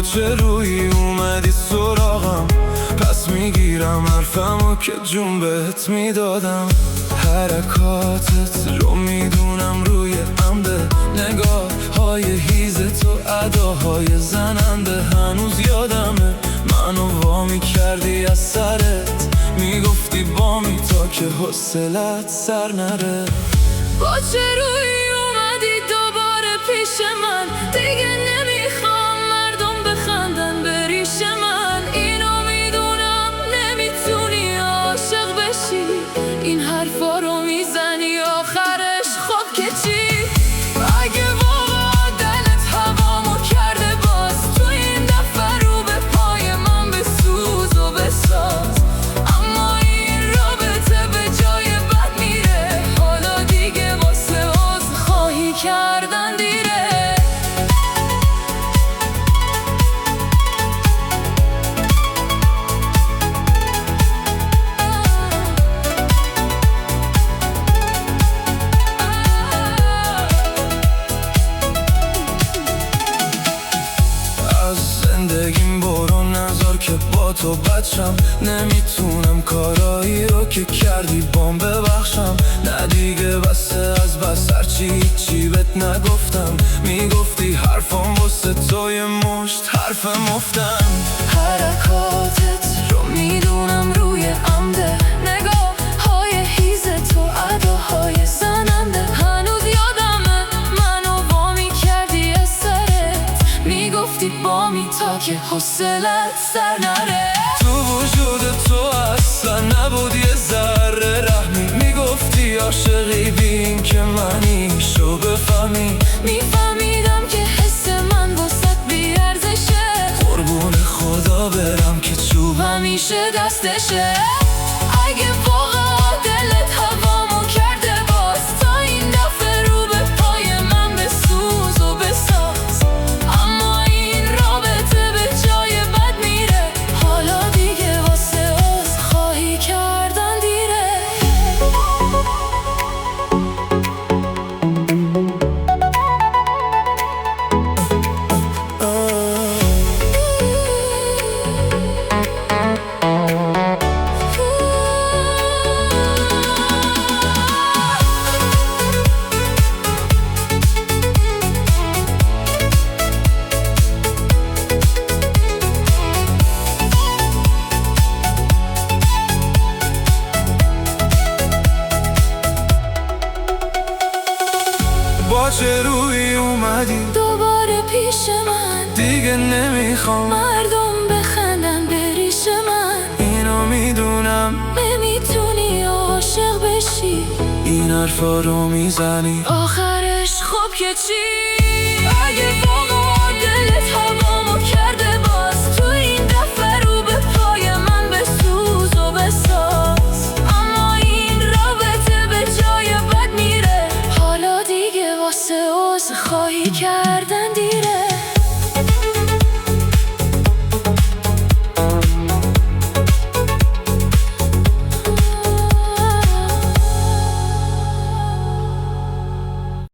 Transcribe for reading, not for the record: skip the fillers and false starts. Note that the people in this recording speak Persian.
با چه روی اومدی سراغم، پس میگیرم حرفمو که جون بهت میدادم. حرکاتت رو میدونم روی عمده، نگاه های هیز تو اداهای زننده. هنوز یادمه منو وامی کردی از سرت، میگفتی بامی تا که حوصلت سر نره. با چه روی اومدی دوباره پیش من، دیگه نمیخوام مردم بخندن به ریش من. اینو میدونم نمیتونی عاشق بشی، این حرفا رو میزنی آخرش خب که چی؟ اگه واقعا دلت هوامو کرده باز، تو این دفعه رو به پای من بسوز و بساز. اما این رابطه به جای بد میره، حالا دیگه واسه عذرخواهی کردن دیره. زندگیم برو نذار که با تو بچم، نمیتونم کارایی رو که کردی بام ببخشم. نه دیگه بسه از بس، هرچی هیچی بهت نگفتم. میگفتی حرفام واسه توی مشت حرف مفتم. حرکاتت رو میدونم روی عمده، نگاه های هیز تو اداهای زننده. هنوز یادمه منو وامی کردی از سرت، میگفتی بامی تا که حوصلت سر نره. تو وجود تو اصلا نبود یه ذره رحمی، میگفتی عاشقی بین که منی شو بفهمی. میفهمیدم که حس من واسط بیارزشه، قربون خدا برم که چوب همیشه دستشه. اگه واقعا دلت هوامو کرده باز، تا این دفعه رو به پای من بسوز و بساز. اما این رابطه به جای بد میره، حالا دیگه واسه عذرخواهی کردن دیره. با چه روی اومدی دوباره پیش من، دیگه نمیخوام مردم بخندن به ریش من. اینو میدونم نمیتونی عاشق بشی، این حرفا رو میزنی آخرش خب که چی؟